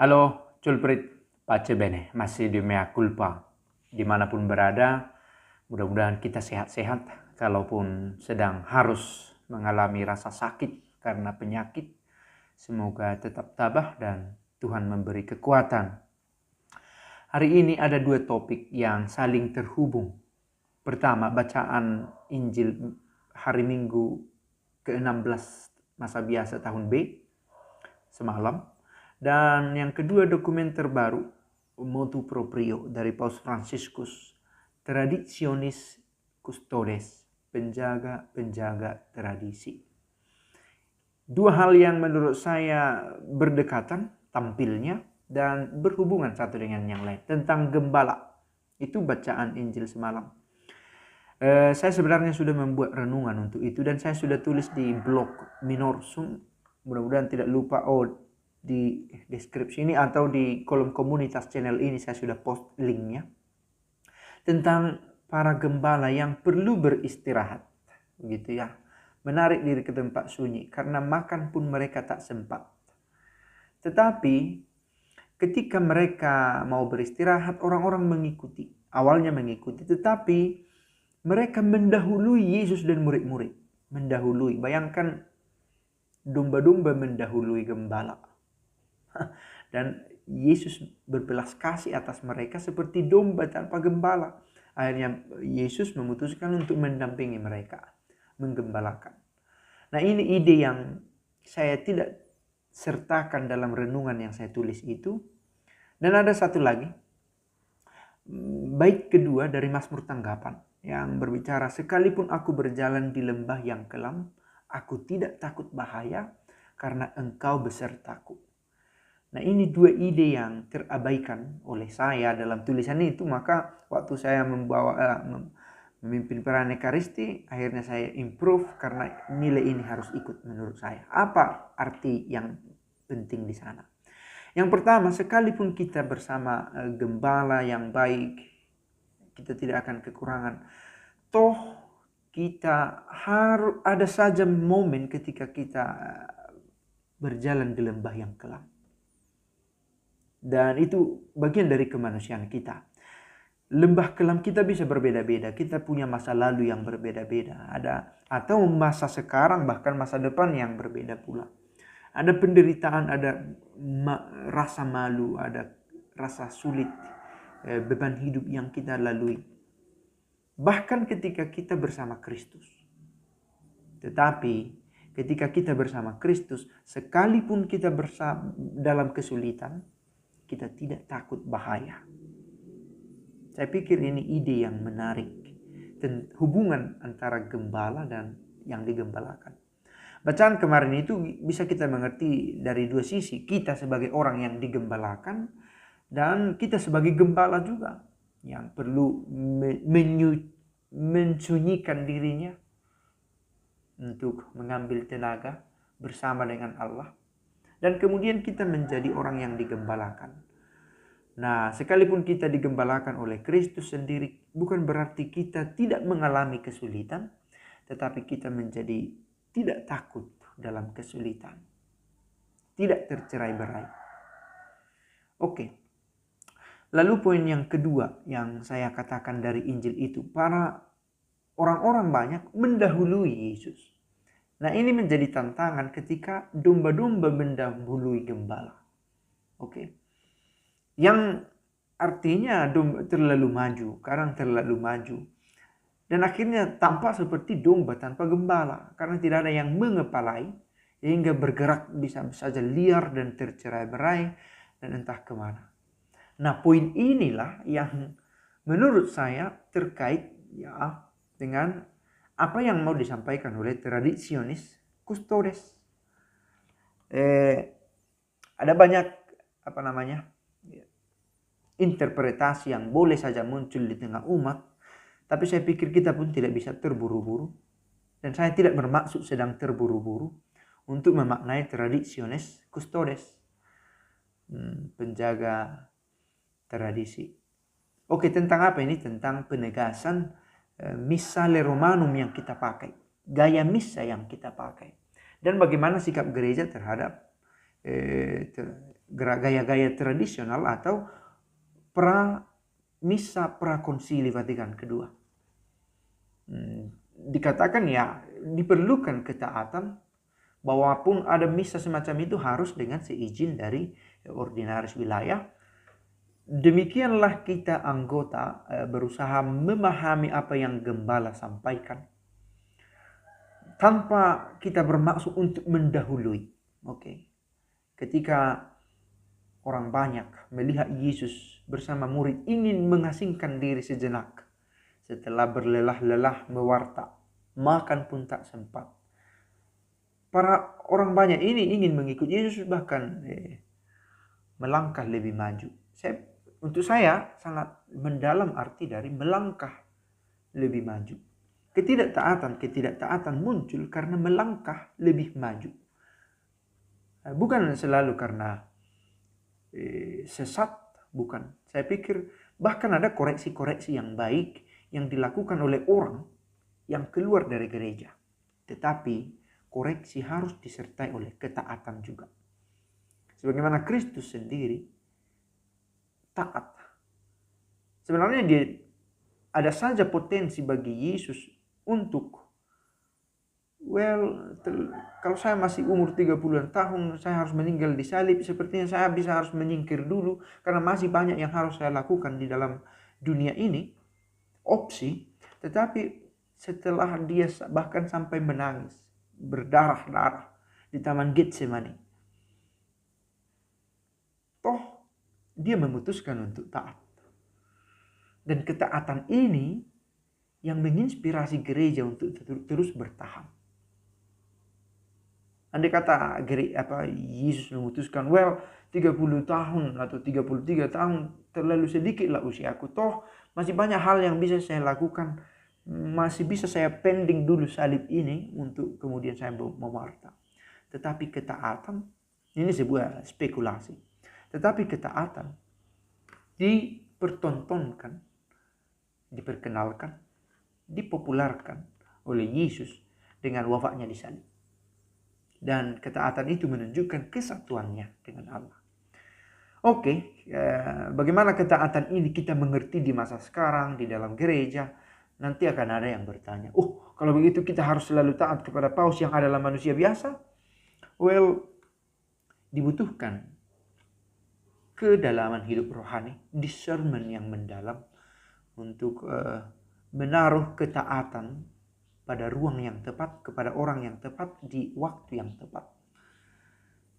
Halo, Culprit, pace bene, masih di mea culpa. Dimanapun berada, mudah-mudahan kita sehat-sehat. Kalaupun sedang harus mengalami rasa sakit karena penyakit, semoga tetap tabah dan Tuhan memberi kekuatan. Hari ini ada dua topik yang saling terhubung. Pertama, bacaan Injil hari Minggu ke-16 masa biasa tahun B semalam. Dan yang kedua, dokumen terbaru Motu Proprio dari Paus Franciscus, Traditionis Custodes, penjaga-penjaga tradisi. Dua hal yang menurut saya berdekatan tampilnya dan berhubungan satu dengan yang lain. Tentang gembala, itu bacaan Injil semalam. Saya sebenarnya sudah membuat renungan untuk itu dan saya sudah tulis di blog Minorsum. Mudah-mudahan tidak lupa di deskripsi ini atau di kolom komunitas channel ini saya sudah post linknya. Tentang para gembala yang perlu beristirahat. Gitu ya. Menarik diri ke tempat sunyi karena makan pun mereka tak sempat. Tetapi ketika mereka mau beristirahat, orang-orang mengikuti. Awalnya mengikuti, tetapi mereka mendahului Yesus dan murid-murid. Mendahului. Bayangkan domba-domba mendahului gembala. Dan Yesus berbelas kasih atas mereka seperti domba tanpa gembala. Akhirnya Yesus memutuskan untuk mendampingi mereka. Menggembalakan. Nah, ini ide yang saya tidak sertakan dalam renungan yang saya tulis itu. Dan ada satu lagi. Bait kedua dari Mazmur Tanggapan yang berbicara, sekalipun aku berjalan di lembah yang kelam, aku tidak takut bahaya karena engkau besertaku. Nah, ini dua ide yang terabaikan oleh saya dalam tulisan itu. Maka waktu saya memimpin perayaan Ekaristi, akhirnya saya improve karena nilai ini harus ikut menurut saya. Apa arti yang penting di sana? Yang pertama, sekalipun kita bersama gembala yang baik, kita tidak akan kekurangan. Toh kita harus ada saja momen ketika kita berjalan di lembah yang kelam. Dan itu bagian dari kemanusiaan kita. Lembah kelam kita bisa berbeda-beda. Kita punya masa lalu yang berbeda-beda. Atau masa sekarang bahkan masa depan yang berbeda pula. Ada penderitaan, ada rasa malu, ada rasa sulit, beban hidup yang kita lalui. Bahkan ketika kita bersama Kristus. Tetapi ketika kita bersama Kristus, sekalipun kita dalam kesulitan, kita tidak takut bahaya. Saya pikir ini ide yang menarik. Dan hubungan antara gembala dan yang digembalakan. Bacaan kemarin itu bisa kita mengerti dari dua sisi. Kita sebagai orang yang digembalakan dan kita sebagai gembala juga yang perlu mensunyikan dirinya untuk mengambil tenaga bersama dengan Allah. Dan kemudian kita menjadi orang yang digembalakan. Nah, sekalipun kita digembalakan oleh Kristus sendiri, bukan berarti kita tidak mengalami kesulitan, tetapi kita menjadi tidak takut dalam kesulitan. Tidak tercerai-berai. Oke. Lalu poin yang kedua yang saya katakan dari Injil itu, para orang-orang banyak mendahului Yesus. Nah, ini menjadi tantangan ketika domba-domba mendahului gembala. Oke. Yang artinya domba terlalu maju, karang terlalu maju. Dan akhirnya tampak seperti domba tanpa gembala. Karena tidak ada yang mengepalai. Hingga bergerak bisa saja liar dan tercerai-berai. Dan entah kemana. Nah, poin inilah yang menurut saya terkait ya dengan apa yang mau disampaikan oleh Traditionis Custodes. Ada banyak interpretasi yang boleh saja muncul di tengah umat. Tapi saya pikir kita pun tidak bisa terburu-buru. Dan saya tidak bermaksud sedang terburu-buru untuk memaknai Traditionis Custodes. Penjaga tradisi. Oke, tentang apa ini? Tentang penegasan Missale Romanum yang kita pakai. Gaya missa yang kita pakai. Dan bagaimana sikap gereja terhadap gaya-gaya tradisional atau misa prakonsili Vatikan kedua. Dikatakan ya diperlukan ketaatan, bahwa pun ada misa semacam itu harus dengan seizin dari ordinaris wilayah. Demikianlah kita anggota berusaha memahami apa yang gembala sampaikan tanpa kita bermaksud untuk mendahului. Ketika orang banyak melihat Yesus bersama murid ingin mengasingkan diri sejenak setelah berlelah-lelah mewarta, makan pun tak sempat. Para orang banyak ini ingin mengikut Yesus, bahkan melangkah lebih maju. Untuk saya sangat mendalam arti dari melangkah lebih maju. Ketidaktaatan muncul karena melangkah lebih maju. Bukan selalu karena sesat, bukan. Saya pikir bahkan ada koreksi-koreksi yang baik yang dilakukan oleh orang yang keluar dari gereja. Tetapi koreksi harus disertai oleh ketaatan juga. Sebagaimana Kristus sendiri taat. Sebenarnya ada saja potensi bagi Yesus untuk kalau saya masih umur 30-an tahun, saya harus meninggal di salib, sepertinya saya harus menyingkir dulu karena masih banyak yang harus saya lakukan di dalam dunia ini. Opsi, tetapi setelah dia bahkan sampai menangis, berdarah-darah di Taman Getsemani, toh dia memutuskan untuk taat. Dan ketaatan ini yang menginspirasi gereja untuk terus bertahan. Andai kata Yesus memutuskan 30 tahun atau 33 tahun terlalu sedikitlah usiaku, toh masih banyak hal yang bisa saya lakukan, masih bisa saya pending dulu salib ini untuk kemudian saya mewarta. Tetapi ketaatan, ini sebuah spekulasi, tetapi ketaatan dipertontonkan, diperkenalkan, dipopulerkan oleh Yesus dengan wafatnya di salib. Dan ketaatan itu menunjukkan kesatuannya dengan Allah. Bagaimana ketaatan ini kita mengerti di masa sekarang di dalam gereja? Nanti akan ada yang bertanya, kalau begitu kita harus selalu taat kepada paus yang adalah manusia biasa? Dibutuhkan kedalaman hidup rohani, discernment yang mendalam untuk menaruh ketaatan pada ruang yang tepat, kepada orang yang tepat, di waktu yang tepat.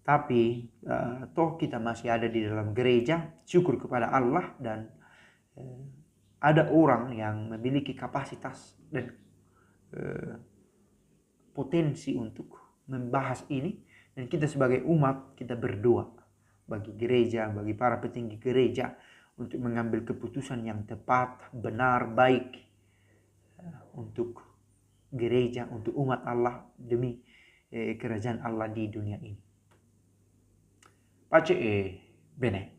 Tapi toh kita masih ada di dalam gereja, syukur kepada Allah, dan ada orang yang memiliki kapasitas dan potensi untuk membahas ini. Dan kita sebagai umat, kita berdoa bagi gereja, bagi para petinggi gereja untuk mengambil keputusan yang tepat, benar, baik untuk gereja, untuk umat Allah, demi kerajaan Allah di dunia ini. Pace bene.